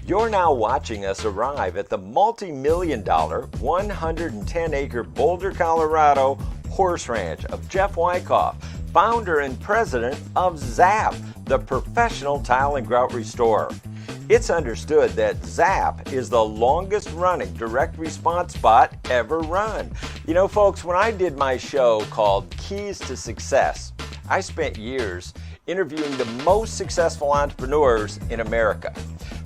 You're now watching us arrive at the multi-million-dollar, 110-acre Boulder, Colorado horse ranch of Jeff Wyckoff, founder and president of ZAP, the professional tile and grout restorer. It's understood that ZAP is the longest running direct response spot ever run. You know, folks, when I did my show called Keys to Success, I spent years interviewing the most successful entrepreneurs in America.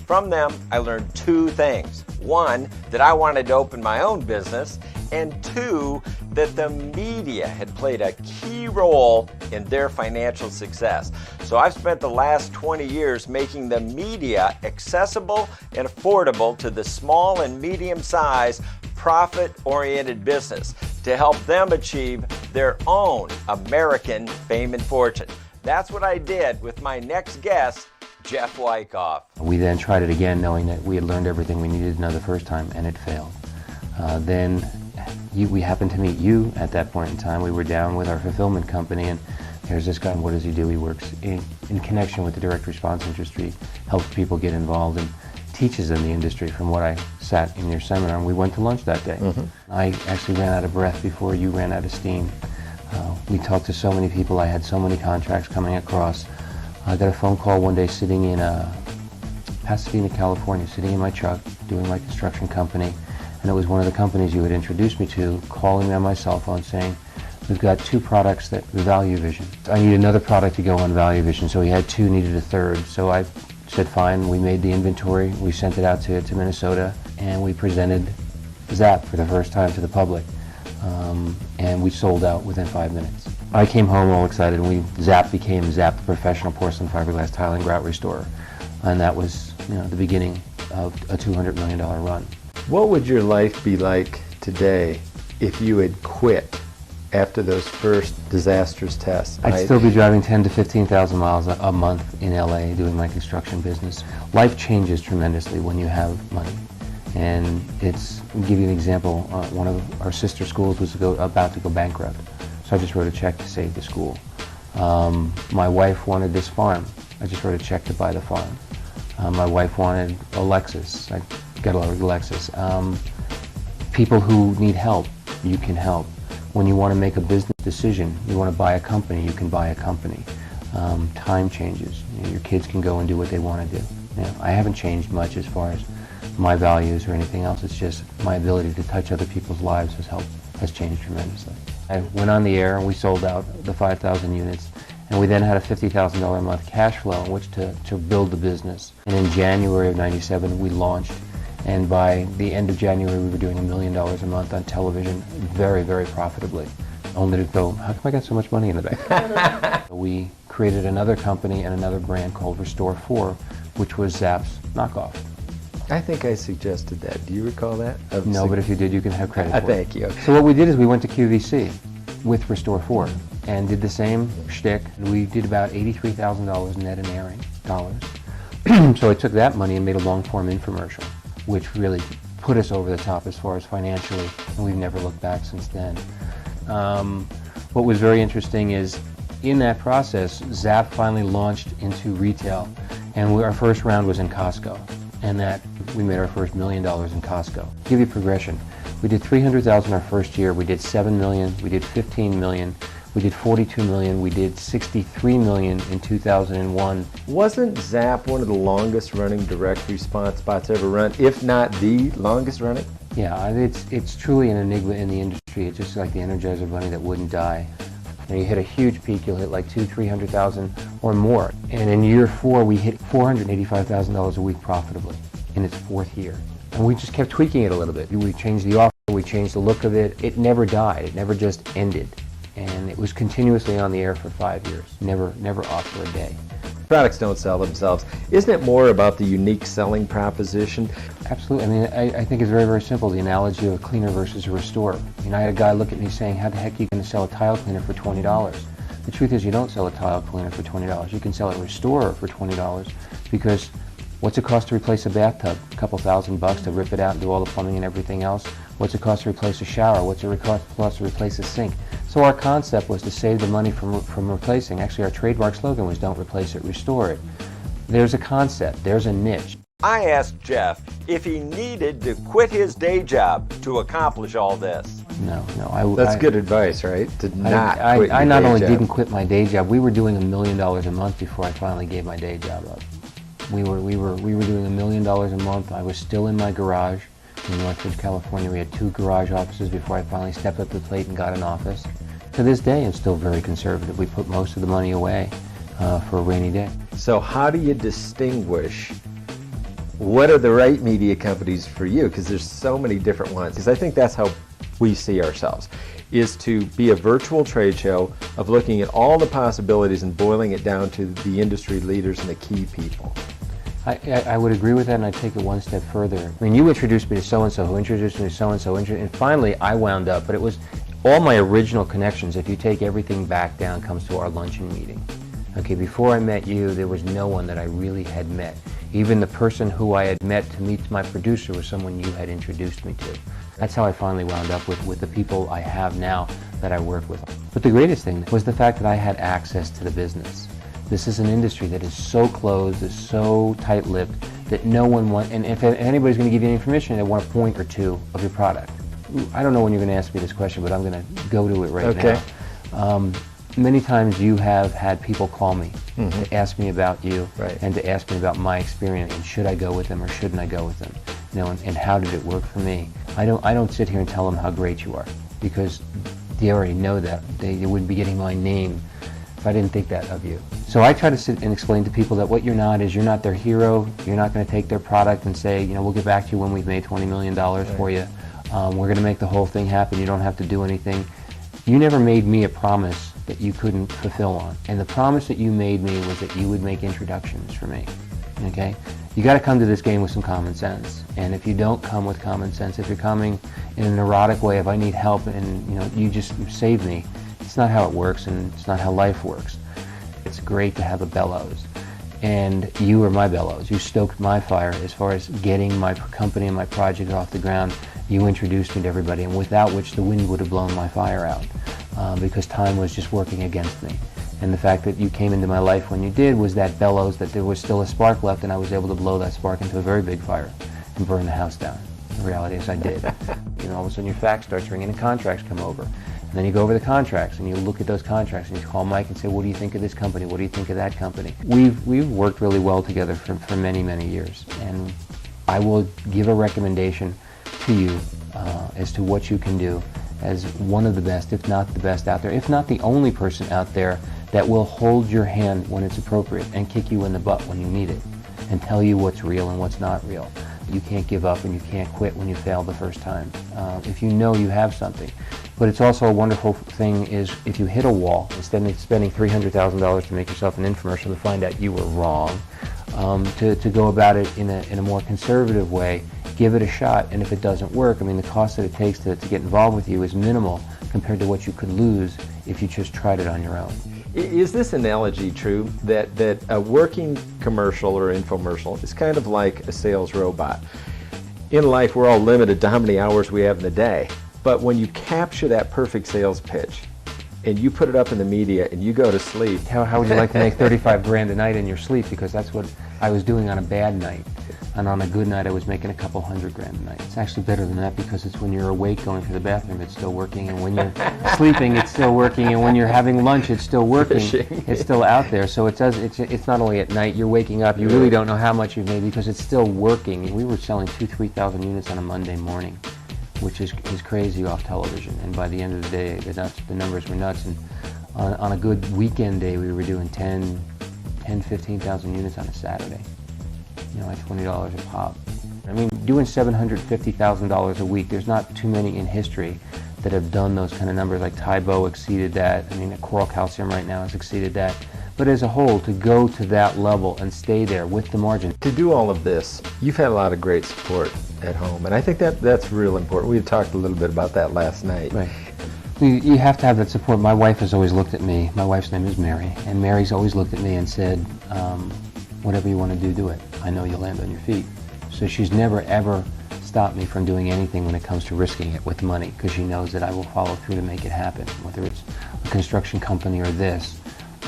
From them, I learned two things. One, that I wanted to open my own business, and two, that the media had played a key role in their financial success. So I've spent the last 20 years making the media accessible and affordable to the small and medium-sized profit-oriented business to help them achieve their own American fame and fortune. That's what I did with my next guest, Jeff Wyckoff. We then tried it again knowing that we had learned everything we needed to know the first time, and it failed. We happened to meet you at that point in time. We were down with our fulfillment company, and there's this guy, and what does he do? He works in connection with the direct response industry, helps people get involved, and teaches in the industry. From what I sat in your seminar, and we went to lunch that day. I actually ran out of breath before you ran out of steam. We talked to so many people. I had so many contracts coming across. I got a phone call one day sitting in Pasadena, California, sitting in my truck, doing my construction company, and it was one of the companies you had introduced me to, calling me on my cell phone saying, we've got two products that Value Vision. I need another product to go on Value Vision, so he had two, needed a third. So I said, fine, we made the inventory, we sent it out to Minnesota, and we presented ZAP for the first time to the public. And we sold out within 5 minutes. I came home all excited, and ZAP became ZAP, the professional porcelain fiberglass tile and grout restorer. And that was, the beginning of a $200 million run. What would your life be like today if you had quit after those first disastrous tests? I'd still be driving 10 to 15,000 miles a month in LA doing my construction business. Life changes tremendously when you have money. And I'll give you an example. One of our sister schools was about to go bankrupt. So I just wrote a check to save the school. My wife wanted this farm. I just wrote a check to buy the farm. My wife wanted a Lexus. I got a Lexus. People who need help, you can help. When you want to make a business decision, you want to buy a company, you can buy a company. Time changes. Your kids can go and do what they want to do. I haven't changed much as far as my values or anything else. It's just my ability to touch other people's lives has changed tremendously. I went on the air and we sold out the 5,000 units, and we then had a $50,000 a month cash flow in which to build the business. And in January of '97 we launched, and by the end of January we were doing $1 million a month on television very, very profitably. Only to go, how come I got so much money in the bank? We created another company and another brand called Restore 4, which was ZAP's knockoff. I think I suggested that. Do you recall that? No, but if you did, you can have credit for it. Thank you. So what we did is we went to QVC with Restore 4 and did the same shtick. We did about $83,000 net in airing dollars. So I took that money and made a long-form infomercial, which really put us over the top as far as financially, and we've never looked back since then. What was very interesting is in that process, ZAP finally launched into retail, and our first round was in Costco. And that we made our first $1 million in Costco. Give you progression. We did 300,000 our first year. We did 7 million. We did 15 million. We did 42 million. We did 63 million in 2001. Wasn't ZAP one of the longest running direct response spots ever run, if not the longest running? Yeah, it's truly an enigma in the industry. It's just like the Energizer Bunny that wouldn't die. You hit a huge peak, you'll hit like 300,000 or more. And in year 4, we hit $485,000 a week profitably in its 4th year. And we just kept tweaking it a little bit. We changed the offer, we changed the look of it. It never died, it never just ended. And it was continuously on the air for 5 years, never off for a day. Products don't sell themselves. Isn't it more about the unique selling proposition? Absolutely. I mean, I think it's very, very simple, the analogy of a cleaner versus a restorer. I had a guy look at me saying, how the heck are you going to sell a tile cleaner for $20? The truth is you don't sell a tile cleaner for $20. You can sell a restorer for $20 because what's it cost to replace a bathtub? A couple $1,000 to rip it out and do all the plumbing and everything else. What's it cost to replace a shower? What's it cost to replace a sink? So our concept was to save the money from replacing. Actually, our trademark slogan was don't replace it, restore it. There's a concept, there's a niche. I asked Jeff if he needed to quit his day job to accomplish all this. No. That's good advice, right? To not quit I your not day only job. didn't quit my day job, we were doing $1 million a month before I finally gave my day job up. We were doing $1 million a month. I was still in my garage in Northridge, California. We had 2 garage offices before I finally stepped up to the plate and got an office. To this day, I'm still very conservative. We put most of the money away for a rainy day. So how do you distinguish what are the right media companies for you? Because there's so many different ones. Because I think that's how we see ourselves, is to be a virtual trade show of looking at all the possibilities and boiling it down to the industry leaders and the key people. I would agree with that, and I'd take it one step further. I mean, you introduced me to so-and-so, who introduced me to so-and-so, and finally I wound up, but it was all my original connections, if you take everything back down, comes to our luncheon meeting. Okay, before I met you, there was no one that I really had met. Even the person who I had met to meet my producer was someone you had introduced me to. That's how I finally wound up with the people I have now that I work with. But the greatest thing was the fact that I had access to the business. This is an industry that is so closed, is so tight-lipped, that no one wants, and if anybody's going to give you any information, they want a point or two of your product. I don't know when you're going to ask me this question, but I'm going to go to it right now. Many times you have had people call me to ask me about you and to ask me about my experience and should I go with them or shouldn't I go with them, you know, and how did it work for me. I don't sit here and tell them how great you are, because they already know that. They wouldn't be getting my name if I didn't think that of you. So I try to sit and explain to people that what you're not is you're not their hero. You're not going to take their product and say, you know, we'll get back to you when we've made $20 million for you. We're going to make the whole thing happen. You don't have to do anything. You never made me a promise that you couldn't fulfill on. And the promise that you made me was that you would make introductions for me. Okay? You got to come to this game with some common sense. And if you don't come with common sense, if you're coming in a neurotic way, if I need help and you know you just save me, it's not how it works, and it's not how life works. It's great to have a bellows. And you were my bellows. You stoked my fire as far as getting my company and my project off the ground. You introduced me to everybody, and without which the wind would have blown my fire out because time was just working against me. And the fact that you came into my life when you did was that bellows, that there was still a spark left, and I was able to blow that spark into a very big fire and burn the house down. The reality is I did. You know, all of a sudden your fax starts ringing and contracts come over. And then you go over the contracts and you look at those contracts and you call Mike and say, what do you think of this company? What do you think of that company? We've worked really well together for many, many years. And I will give a recommendation to you as to what you can do as one of the best, if not the best out there, if not the only person out there that will hold your hand when it's appropriate and kick you in the butt when you need it and tell you what's real and what's not real. You can't give up and you can't quit when you fail the first time. If you know you have something. But it's also a wonderful thing is if you hit a wall, instead of spending $300,000 to make yourself an infomercial to find out you were wrong, to go about it in a more conservative way, give it a shot, and if it doesn't work, I mean the cost that it takes to get involved with you is minimal compared to what you could lose if you just tried it on your own. Is this analogy true, that a working commercial or infomercial is kind of like a sales robot? In life, we're all limited to how many hours we have in the day. But when you capture that perfect sales pitch and you put it up in the media and you go to sleep. How would you like to make 35 grand a night in your sleep? Because that's what I was doing on a bad night. And on a good night, I was making a couple $100 grand a night. It's actually better than that because it's when you're awake going to the bathroom, it's still working. And when you're sleeping, it's still working. And when you're having lunch, it's still working. It's still out there. So it's not only at night, you're waking up. You really don't know how much you've made because it's still working. We were selling 2,000-3,000 units on a Monday morning, which is crazy off television. And by the end of the day, the numbers were nuts. And on a good weekend day, we were doing 15,000 units on a Saturday. You know, like $20 a pop. I mean, doing $750,000 a week, there's not too many in history that have done those kind of numbers. Like Tybo exceeded that. I mean, Coral Calcium right now has exceeded that. But as a whole, to go to that level and stay there with the margin. To do all of this, you've had a lot of great support at home, and I think that's real important. We talked a little bit about that last night. Right. You have to have that support. My wife has always looked at me. My wife's name is Mary, and Mary's always looked at me and said, whatever you want to do it. I know you'll land on your feet. So she's never, ever stopped me from doing anything when it comes to risking it with money, because she knows that I will follow through to make it happen, whether it's a construction company or this.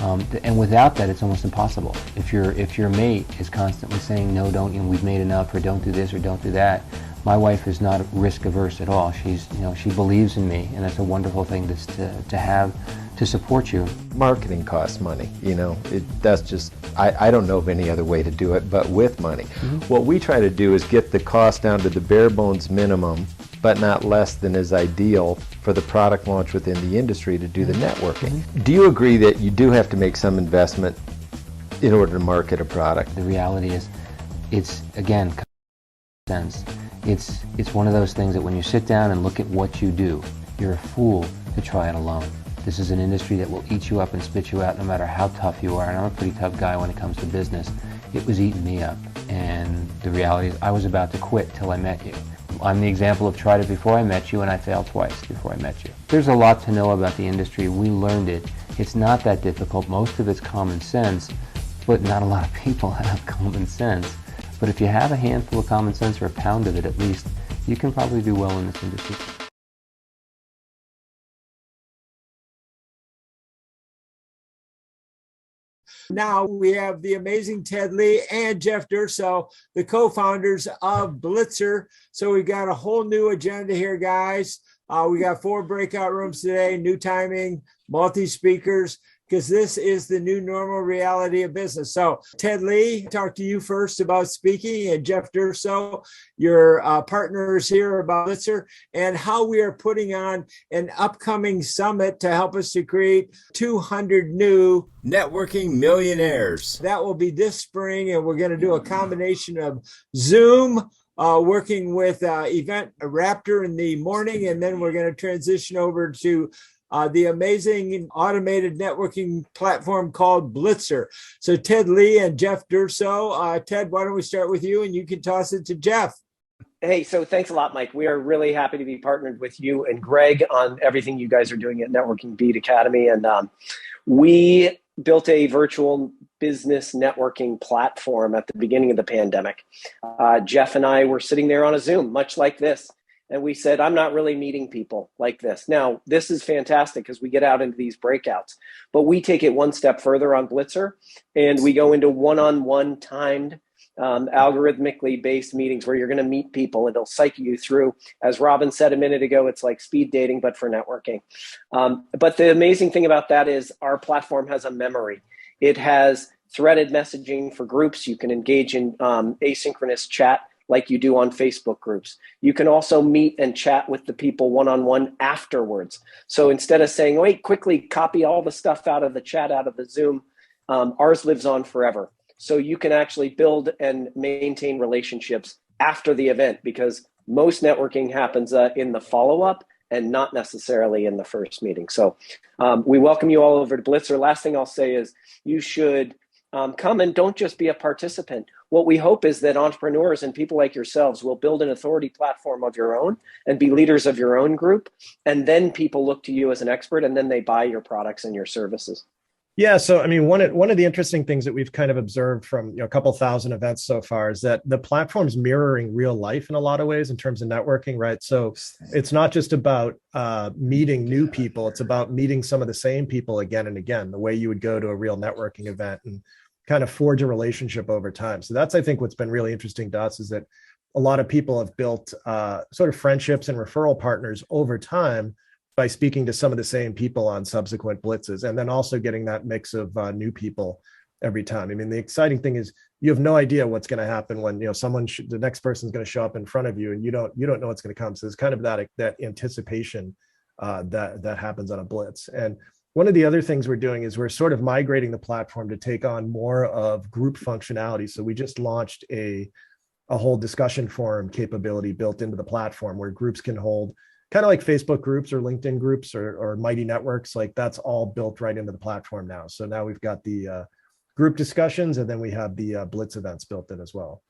And without that, it's almost impossible. If your mate is constantly saying, no, don't, we've made enough, or don't do this, or don't do that, my wife is not risk averse at all. She believes in me, and that's a wonderful thing to have to support you. Marketing costs money, that's just, I don't know of any other way to do it but with money. What we try to do is get the cost down to the bare bones minimum, but not less than is ideal for the product launch within the industry to do the networking. Do you agree that you do have to make some investment in order to market a product? The reality is, it's, again, sense. It's one of those things that when you sit down and look at what you do, you're a fool to try it alone. This is an industry that will eat you up and spit you out no matter how tough you are, and I'm a pretty tough guy when it comes to business. It was eating me up, and the reality is I was about to quit till I met you. I'm the example of tried it before I met you, and I failed twice before I met you. There's a lot to know about the industry. We learned it. It's not that difficult. Most of it's common sense, but not a lot of people have common sense. But if you have a handful of common sense, or a pound of it at least, you can probably do well in this industry. Now we have the amazing Ted Lee and Jeff Durso, the co-founders of Blitzer. So we got a whole new agenda here, guys. We got 4 breakout rooms today, new timing, multi-speakers, because this is the new normal reality of business. So Ted Lee, talk to you first about speaking, and Jeff Durso, your partners here about Blitzer, and how we are putting on an upcoming summit to help us to create 200 new networking millionaires. That will be this spring, and we're going to do a combination of Zoom, working with Event Raptor in the morning, and then we're going to transition over to the amazing automated networking platform called Blitzer. So Ted Lee and Jeff Durso. Ted, why don't we start with you, and you can toss it to Jeff. Hey, so thanks a lot, Mike. We are really happy to be partnered with you and Greg on everything you guys are doing at Networking Beat Academy. And we built a virtual business networking platform at the beginning of the pandemic. Jeff and I were sitting there on a Zoom, much like this. And we said, I'm not really meeting people like this. Now, this is fantastic because we get out into these breakouts, but we take it one step further on Blitzer, and we go into one-on-one timed, algorithmically based meetings where you're going to meet people. It'll cycle you through. As Robin said a minute ago, it's like speed dating, but for networking. But the amazing thing about that is our platform has a memory. It has threaded messaging for groups. You can engage in asynchronous chat like you do on Facebook groups. You can also meet and chat with the people one-on-one afterwards. So instead of saying, wait, quickly copy all the stuff out of the chat, out of the Zoom, ours lives on forever. So you can actually build and maintain relationships after the event, because most networking happens in the follow-up and not necessarily in the first meeting. So we welcome you all over to Blitzer. Last thing I'll say is you should come and don't just be a participant. What we hope is that entrepreneurs and people like yourselves will build an authority platform of your own and be leaders of your own group. And then people look to you as an expert, and then they buy your products and your services. Yeah. So, I mean, one of the interesting things that we've kind of observed from a couple thousand events so far is that the platform's mirroring real life in a lot of ways in terms of networking, right? So it's not just about meeting new people. It's about meeting some of the same people again and again, the way you would go to a real networking event and kind of forge a relationship over time. So that's, I think, what's been really interesting to us is that a lot of people have built sort of friendships and referral partners over time by speaking to some of the same people on subsequent blitzes, and then also getting that mix of new people every time. I mean, the exciting thing is you have no idea what's going to happen when the next person is going to show up in front of you, and you don't know what's going to come. So there's kind of that anticipation that happens on a blitz. And one of the other things we're doing is we're sort of migrating the platform to take on more of group functionality. So we just launched a whole discussion forum capability built into the platform where groups can hold, kind of like Facebook groups or LinkedIn groups or Mighty Networks. Like that's all built right into the platform now. So now we've got the group discussions, and then we have the Blitz events built in as well.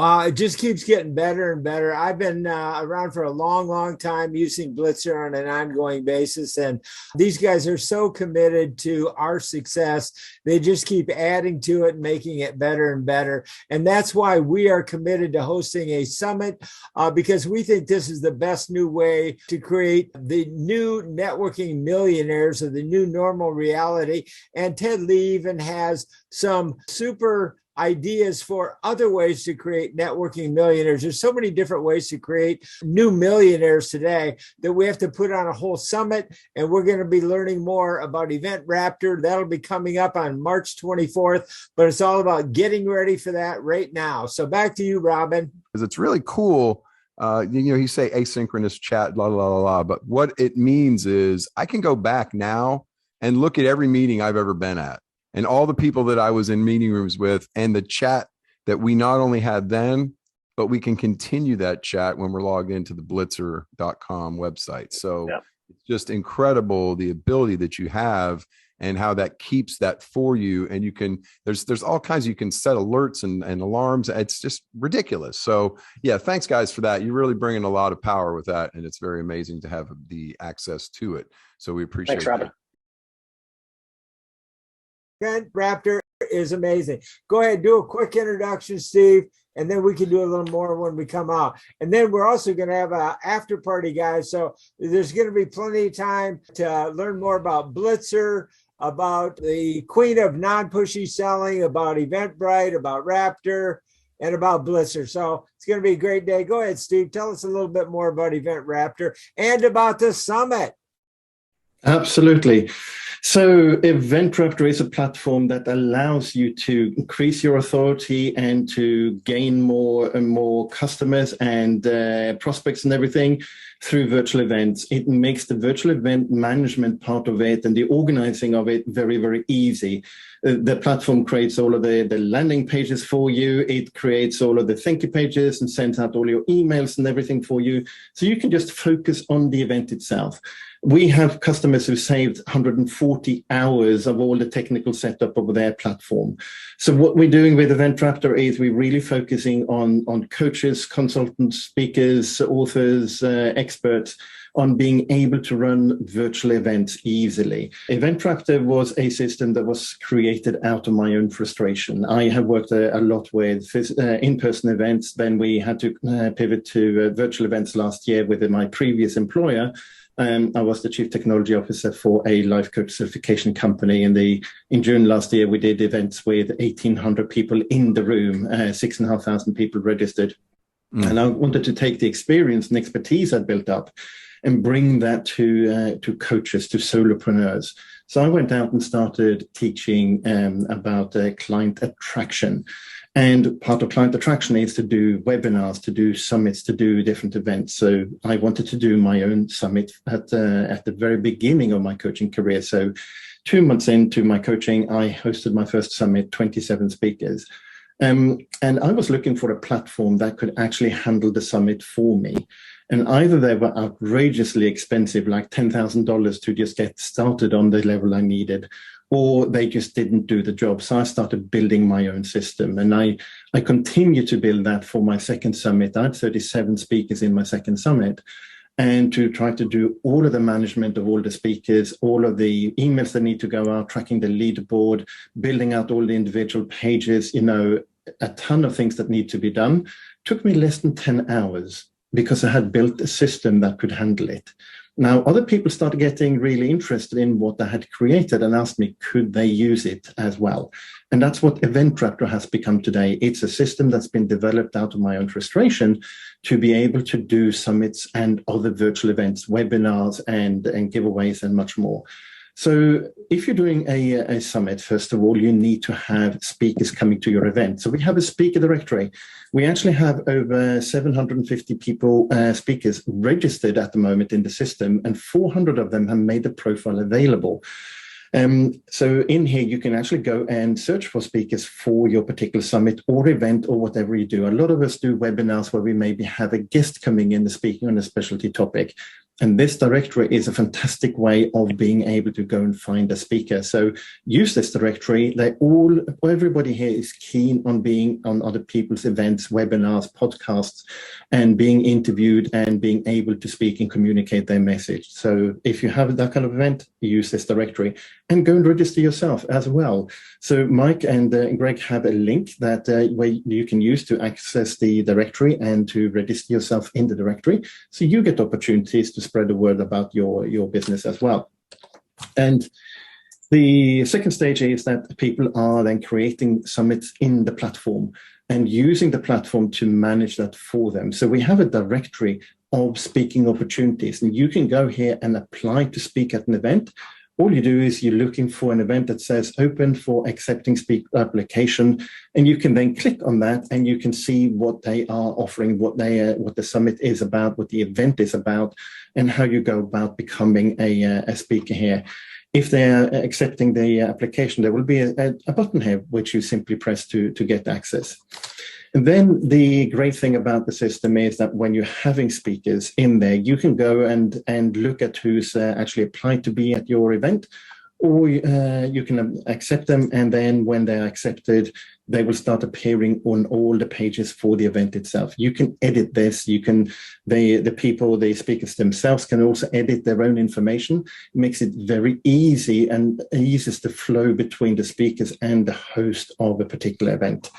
It just keeps getting better and better. I've been around for a long, long time using Blitzer on an ongoing basis. And these guys are so committed to our success. They just keep adding to it and making it better and better. And that's why we are committed to hosting a summit because we think this is the best new way to create the new networking millionaires of the new normal reality. And Ted Lee even has some super ideas for other ways to create networking millionaires. There's so many different ways to create new millionaires today that we have to put on a whole summit. And we're going to be learning more about Event Raptor. That'll be coming up on March 24th, but it's all about getting ready for that right now. So back to you, Robin. Because it's really cool. You say asynchronous chat, la, la, la, la, but what it means is I can go back now and look at every meeting I've ever been at, and all the people that I was in meeting rooms with, and the chat that we not only had then, but we can continue that chat when we're logged into the blitzer.com website. So it's just incredible the ability that you have and how that keeps that for you. And you can, there's all kinds, you can set alerts and alarms. It's just ridiculous. So yeah, thanks guys for that. You're really bringing a lot of power with that. And it's very amazing to have the access to it. So we appreciate Thanks, Robin. that. Event Raptor is amazing. Go ahead, do a quick introduction, Steve, and then we can do a little more when we come out. And then we're also going to have an after party, guys. So there's going to be plenty of time to learn more about Blitzer, about the queen of non-pushy selling, about Eventbrite, about Raptor, and about Blitzer. So it's going to be a great day. Go ahead, Steve. Tell us a little bit more about Event Raptor and about the summit. Absolutely. So Event Raptor is a platform that allows you to increase your authority and to gain more and more customers and prospects and everything through virtual events. It makes the virtual event management part of it and the organizing of it very, very easy. The platform creates all of the landing pages for you. It creates all of the thank you pages and sends out all your emails and everything for you. So you can just focus on the event itself. We have customers who saved 140 hours of all the technical setup of their platform. So what we're doing with Event Raptor is we're really focusing on coaches, consultants, speakers, authors, experts on being able to run virtual events easily. Event Raptor was a system that was created out of my own frustration. I have worked a lot with in-person events. Then we had to pivot to virtual events last year with my previous employer. I was the chief technology officer for a life coach certification company. In June last year, we did events with 1,800 people in the room, 6,500 people registered. And I wanted to take the experience and expertise I'd built up and bring that to coaches, to solopreneurs. So I went out and started teaching about client attraction. And part of client attraction is to do webinars, to do summits, to do different events. So I wanted to do my own summit at the very beginning of my coaching career. So 2 months into my coaching, I hosted my first summit, 27 speakers. And I was looking for a platform that could actually handle the summit for me. And either they were outrageously expensive, like $10,000 to just get started on the level I needed, or they just didn't do the job. So I started building my own system. And I continue to build that for my second summit. I had 37 speakers in my second summit. And to try to do all of the management of all the speakers, all of the emails that need to go out, tracking the leaderboard, building out all the individual pages, a ton of things that need to be done, took me less than 10 hours because I had built a system that could handle it. Now, other people started getting really interested in what I had created and asked me, could they use it as well? And that's what Event Raptor has become today. It's a system that's been developed out of my own frustration to be able to do summits and other virtual events, webinars and giveaways and much more. So if you're doing a summit, first of all, you need to have speakers coming to your event. So we have a speaker directory. We actually have over 750 speakers registered at the moment in the system, and 400 of them have made the profile available. So in here, you can actually go and search for speakers for your particular summit or event or whatever you do. A lot of us do webinars where we maybe have a guest coming in and speaking on a specialty topic. And this directory is a fantastic way of being able to go and find a speaker. So use this directory. Everybody here is keen on being on other people's events, webinars, podcasts, and being interviewed and being able to speak and communicate their message. So if you have that kind of event, use this directory and go and register yourself as well. So Mike and Greg have a link that where you can use to access the directory and to register yourself in the directory. So you get opportunities to spread the word about your business as well. And the second stage is that people are then creating summits in the platform and using the platform to manage that for them. So we have a directory of speaking opportunities, and you can go here and apply to speak at an event. All you do is you're looking for an event that says open for accepting speaker application, and you can then click on that and you can see what they are offering, what the summit is about, what the event is about, and how you go about becoming a speaker here. If they're accepting the application, there will be a button here which you simply press to get access. And then the great thing about the system is that when you're having speakers in there, you can go and look at who's actually applied to be at your event, or you can accept them. And then when they're accepted, they will start appearing on all the pages for the event itself. You can edit this. You can, the speakers themselves can also edit their own information. It makes it very easy and eases the flow between the speakers and the host of a particular event.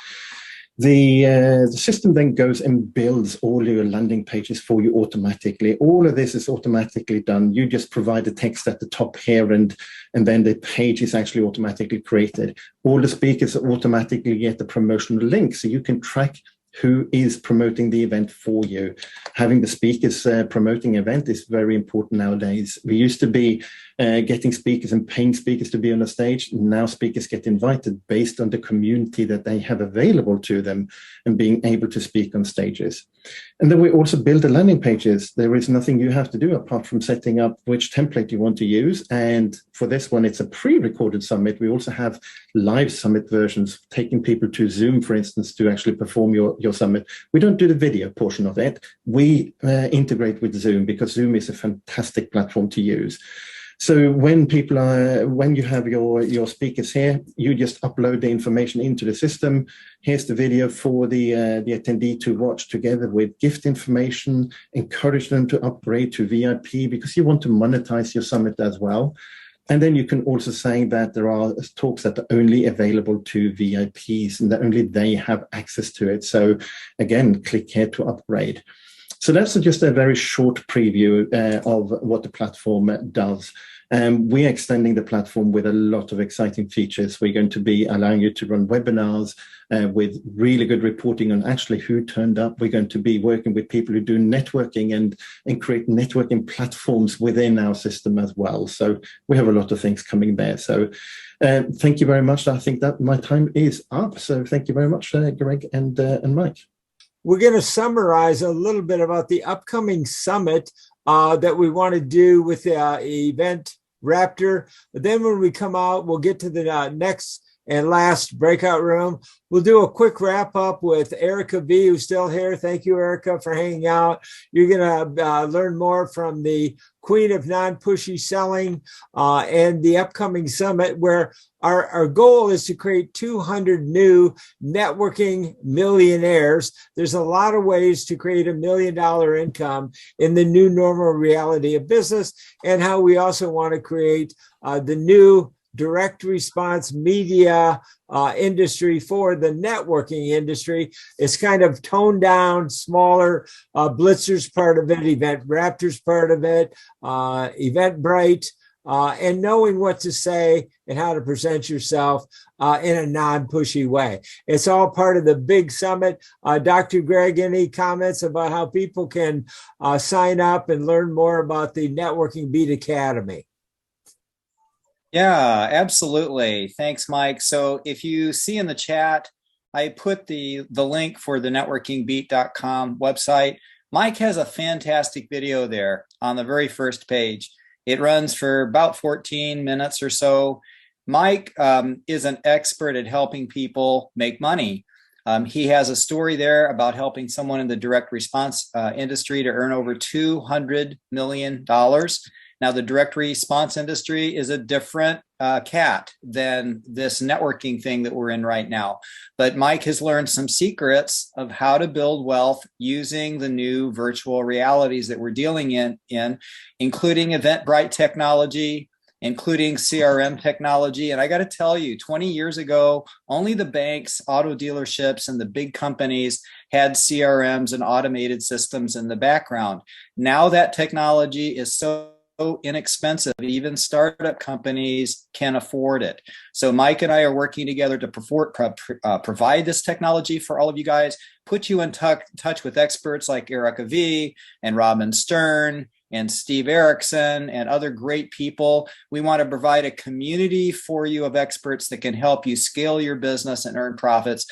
The system then goes and builds all your landing pages for you automatically. All of this is automatically done. You just provide the text at the top here, and then the page is actually automatically created. All the speakers automatically get the promotional link, so you can track who is promoting the event for you. Having the speakers promoting event is very important nowadays. We used to be getting speakers and paying speakers to be on the stage. Now speakers get invited based on the community that they have available to them and being able to speak on stages. And then we also build the landing pages. There is nothing you have to do apart from setting up which template you want to use. And for this one, it's a pre-recorded summit. We also have live summit versions, taking people to Zoom, for instance, to actually perform your summit. We don't do the video portion of it. We integrate with Zoom because Zoom is a fantastic platform to use. So when you have your speakers here, you just upload the information into the system. Here's the video for the attendee to watch together with gift information, encourage them to upgrade to VIP because you want to monetize your summit as well. And then you can also say that there are talks that are only available to VIPs and that only they have access to it. So again, click here to upgrade. So that's just a very short preview of what the platform does. We're extending the platform with a lot of exciting features. We're going to be allowing you to run webinars with really good reporting on actually who turned up. We're going to be working with people who do networking and create networking platforms within our system as well. So we have a lot of things coming there. So thank you very much. I think that my time is up. So thank you very much, Greg and Mike. We're going to summarize a little bit about the upcoming summit that we want to do with the event Raptor. But then when we come out, we'll get to the next and last breakout room. We'll do a quick wrap up with Erica B, who's still here. Thank you, Erica, for hanging out. You're going to learn more from the Queen of Non-Pushy Selling and the upcoming summit, where our goal is to create 200 new networking millionaires. There's a lot of ways to create $1 million income in the new normal reality of business, and how we also want to create the new direct response media industry for the networking industry. It's kind of toned down, smaller. Blitzer's part of it, Event Raptor's part of it, Eventbrite, and knowing what to say and how to present yourself in a non-pushy way. It's all part of the big summit. Dr. Greg, any comments about how people can sign up and learn more about the Networking Beat Academy? Yeah, absolutely. Thanks, Mike. So if you see in the chat, I put the link for the networkingbeat.com website. Mike has a fantastic video there on the very first page. It runs for about 14 minutes or so. Mike is an expert at helping people make money. He has a story there about helping someone in the direct response industry to earn over $200 million. Now, the direct response industry is a different cat than this networking thing that we're in right now. But Mike has learned some secrets of how to build wealth using the new virtual realities that we're dealing in including Eventbrite technology, including CRM technology. And I got to tell you, 20 years ago, only the banks, auto dealerships, and the big companies had CRMs and automated systems in the background. Now that technology is so inexpensive, even startup companies can afford it. So Mike and I are working together to provide this technology for all of you guys, put you in touch with experts like Erica V and Robin Stern and Steve Erickson and other great people. We want to provide a community for you of experts that can help you scale your business and earn profits.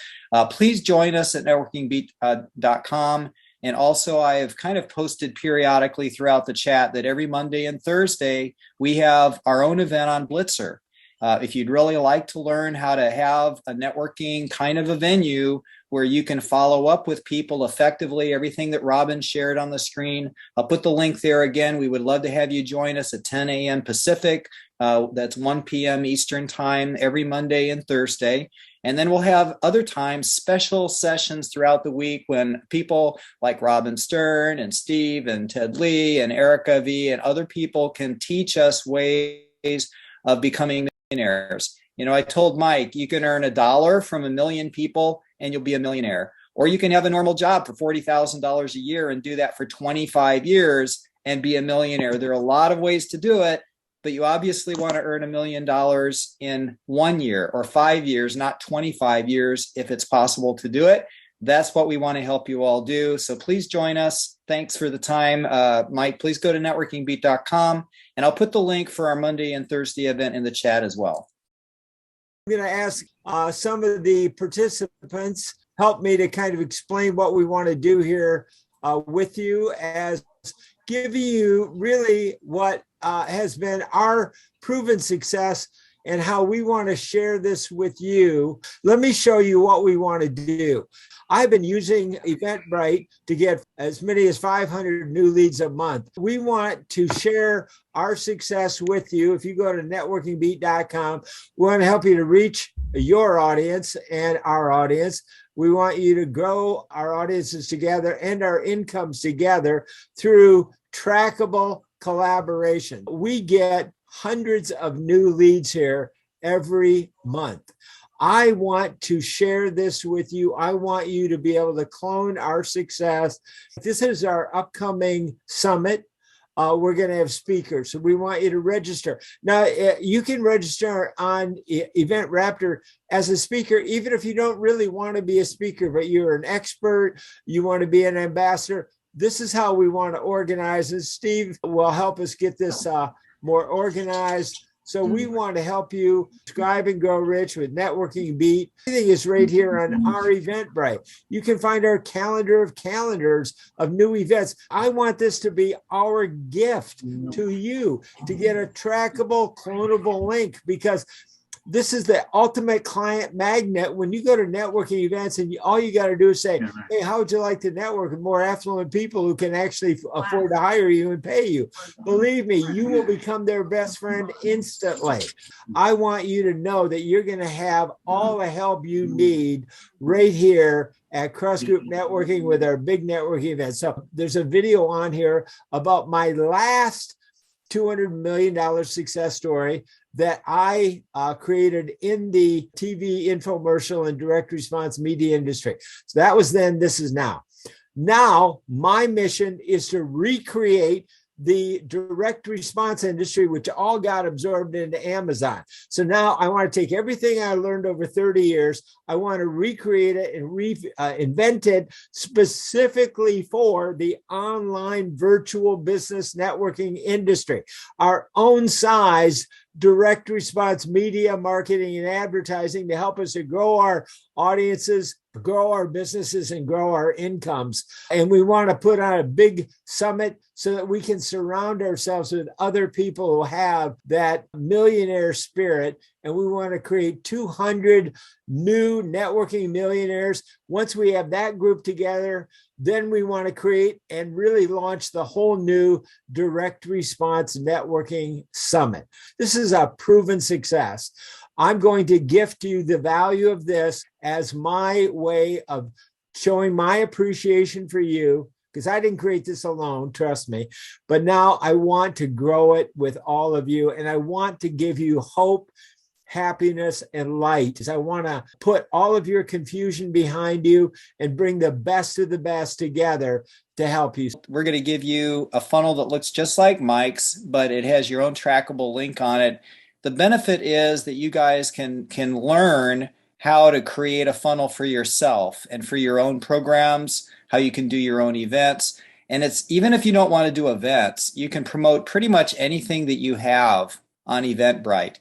Please join us at networkingbeat.com. And also, I have kind of posted periodically throughout the chat that every Monday and Thursday, we have our own event on Blitzer. If you'd really like to learn how to have a networking kind of a venue where you can follow up with people effectively, everything that Robin shared on the screen, I'll put the link there again. We would love to have you join us at 10 a.m. Pacific. That's 1 p.m. Eastern time every Monday and Thursday. And then we'll have other times, special sessions throughout the week when people like Robin Stern and Steve and Ted Lee and Erica V and other people can teach us ways of becoming millionaires. You know, I told Mike, you can earn $1 from 1 million people and you'll be a millionaire. Or you can have a normal job for $40,000 a year and do that for 25 years and be a millionaire. There are a lot of ways to do it. But you obviously want to earn $1 million in 1 year or 5 years, not 25 years, if it's possible to do it. That's what we want to help you all do. So please join us. Thanks for the time. Mike, please go to networkingbeat.com, and I'll put the link for our Monday and Thursday event in the chat as well. I'm going to ask some of the participants help me to kind of explain what we want to do here with you, as giving you really what has been our proven success and how we want to share this with you. Let me show you what we want to do. I've been using Eventbrite to get as many as 500 new leads a month. We want to share our success with you. If you go to networkingbeat.com, we want to help you to reach your audience and our audience. We want you to grow our audiences together and our incomes together through trackable collaboration. We get hundreds of new leads here every month. I want to share this with you. I want you to be able to clone our success. This is our upcoming summit. We're going to have speakers. So we want you to register. Now, you can register on Event Raptor as a speaker, even if you don't really want to be a speaker, but you're an expert, you want to be an ambassador. This is how we want to organize this. Steve will help us get this more organized. So we want to help you subscribe and grow rich with Networking Beat. Everything is right here on our Eventbrite. You can find our calendar of calendars of new events. I want this to be our gift to you, to get a trackable, clonable link, because this is the ultimate client magnet. When you go to networking events and all you got to do is say, hey, how would you like to network with more affluent people who can actually afford to hire you and pay you? Believe me, you will become their best friend instantly. I want you to know that you're going to have all the help you need right here at Cross Group Networking with our big networking event. So there's a video on here about my last $200 million success story that I created in the TV infomercial and direct response media industry. So that was then, this is now. Now, my mission is to recreate the direct response industry, which all got absorbed into Amazon. So now I want to take everything I learned over 30 years, I want to recreate it and reinvent it specifically for the online virtual business networking industry. Our own size direct response media marketing and advertising to help us to grow our audiences, grow our businesses and grow our incomes. And we want to put on a big summit so that we can surround ourselves with other people who have that millionaire spirit. And we want to create 200 new networking millionaires. Once we have that group together, then we want to create and really launch the whole new direct response networking summit. This is a proven success. I'm going to gift you the value of this as my way of showing my appreciation for you, because I didn't create this alone, trust me. But now I want to grow it with all of you, and I want to give you hope, happiness, and light. I want to put all of your confusion behind you and bring the best of the best together to help you. We're going to give you a funnel that looks just like Mike's, but it has your own trackable link on it. The benefit is that you guys can learn how to create a funnel for yourself and for your own programs, how you can do your own events. And it's even if you don't want to do events, you can promote pretty much anything that you have on Eventbrite.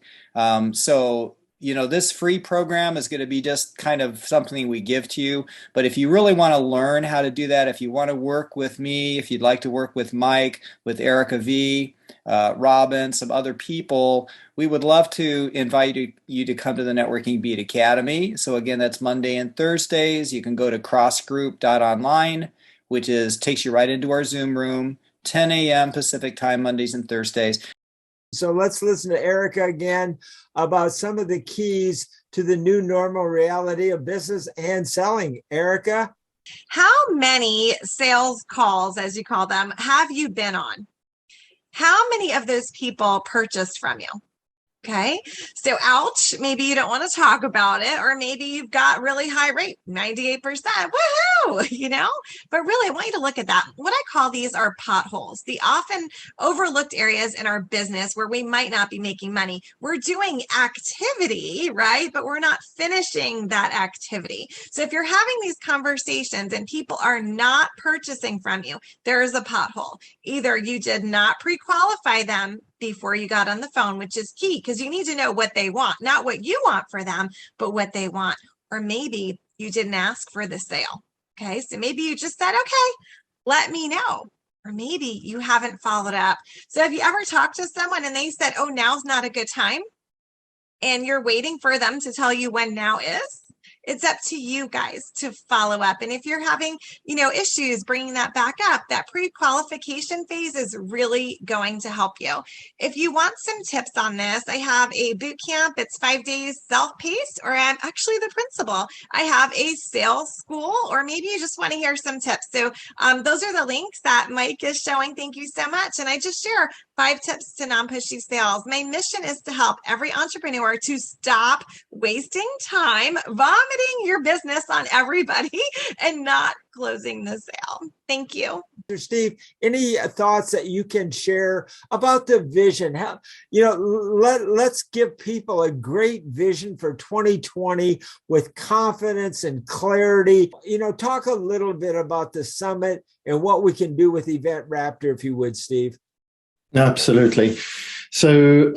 So, you know, this free program is going to be just kind of something we give to you. But if you really want to learn how to do that, if you want to work with me, if you'd like to work with Mike, with Erica V, Robin, some other people, we would love to invite you to come to the Networking Beat Academy. So again, that's Monday and Thursdays. You can go to crossgroup.online, which takes you right into our Zoom room, 10 a.m. Pacific time, Mondays and Thursdays. So let's listen to Erica again about some of the keys to the new normal reality of business and selling. Erica? How many sales calls, as you call them, have you been on? How many of those people purchased from you? Okay, so ouch, maybe you don't want to talk about it, or maybe you've got really high rate, 98%, woohoo, you know, but really I want you to look at that. What I call these are potholes, the often overlooked areas in our business where we might not be making money. We're doing activity, right? But we're not finishing that activity. So if you're having these conversations and people are not purchasing from you, there is a pothole. Either you did not pre-qualify them before you got on the phone, which is key because you need to know what they want, not what you want for them, but what they want. Or maybe you didn't ask for the sale. Okay, so maybe you just said, okay, let me know. Or maybe you haven't followed up. So have you ever talked to someone and they said, oh, now's not a good time, and you're waiting for them to tell you when now is? It's up to you guys to follow up. And if you're having, issues bringing that back up, that pre-qualification phase is really going to help you. If you want some tips on this, I have a boot camp. It's 5 days self-paced, or I'm actually the principal. I have a sales school, or maybe you just want to hear some tips. So those are the links that Mike is showing. Thank you so much. And I just share 5 tips to non-pushy sales. My mission is to help every entrepreneur to stop wasting time vomiting your business on everybody and not closing the sale. Thank you. Steve, any thoughts that you can share about the vision? How, let's give people a great vision for 2020 with confidence and clarity. Talk a little bit about the summit and what we can do with Event Raptor, if you would, Steve. Absolutely. So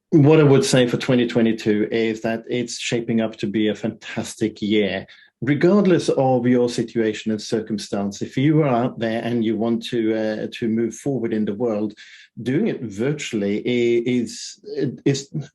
what I would say for 2022 is that it's shaping up to be a fantastic year. Regardless of your situation and circumstance, if you are out there and you want to move forward in the world, doing it virtually is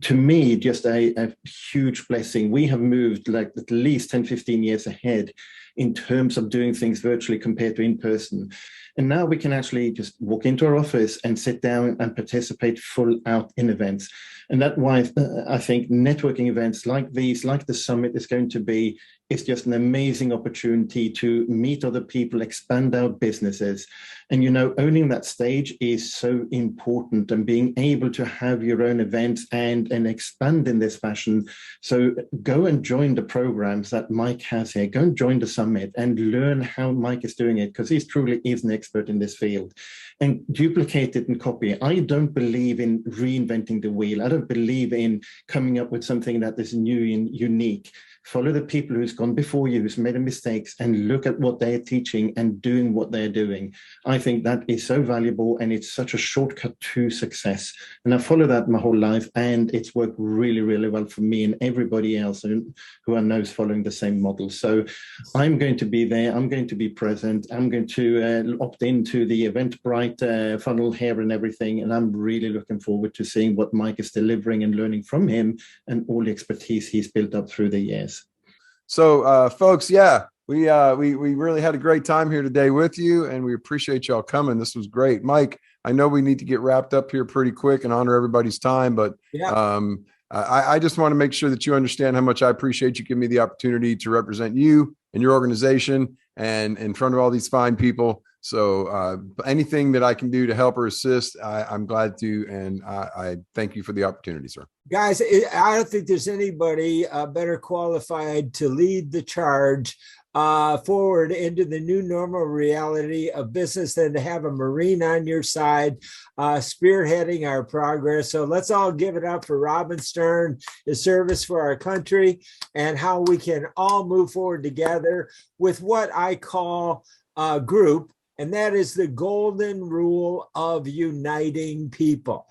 to me just a huge blessing. We have moved like at least 10, 15 years ahead in terms of doing things virtually compared to in person. And now we can actually just walk into our office and sit down and participate full out in events. And that's why I think networking events like these, like the summit, is going to be, it's just an amazing opportunity to meet other people, expand our businesses. And, owning that stage is so important, and being able to have your own events and expand in this fashion. So go and join the programs that Mike has here. Go and join the summit and learn how Mike is doing it, because he truly is an expert in this field. And duplicate it and copy. I don't believe in reinventing the wheel. I don't believe in coming up with something that is new and unique. follow the people who's gone before you, who's made the mistakes, and look at what they're teaching and doing what they're doing. I think that is so valuable, and it's such a shortcut to success. And I follow that my whole life, and it's worked really, really well for me and everybody else who I know is following the same model. So I'm going to be there. I'm going to be present. I'm going to opt into the Eventbrite funnel here and everything. And I'm really looking forward to seeing what Mike is delivering and learning from him and all the expertise he's built up through the years. So, folks, yeah, we really had a great time here today with you, and we appreciate y'all coming. This was great. Mike, I know we need to get wrapped up here pretty quick and honor everybody's time, but I just want to make sure that you understand how much I appreciate you giving me the opportunity to represent you and your organization and in front of all these fine people. So anything that I can do to help or assist, I'm glad to, and I thank you for the opportunity, sir. Guys, I don't think there's anybody better qualified to lead the charge forward into the new normal reality of business than to have a Marine on your side, spearheading our progress. So let's all give it up for Robin Stern, his service for our country, and how we can all move forward together with what I call a group, and that is the golden rule of uniting people.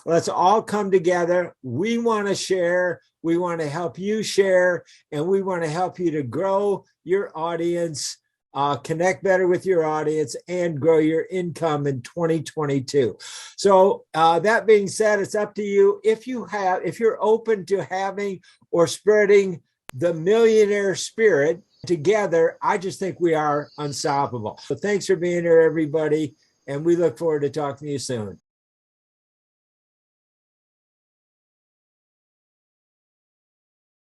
Let's all come together. We want to share. We want to help you share, and we want to help you to grow your audience, connect better with your audience, and grow your income in 2022. So that being said, it's up to you. If you're open to having or spreading the millionaire spirit together, I just think we are unstoppable. So thanks for being here, everybody, and we look forward to talking to you soon.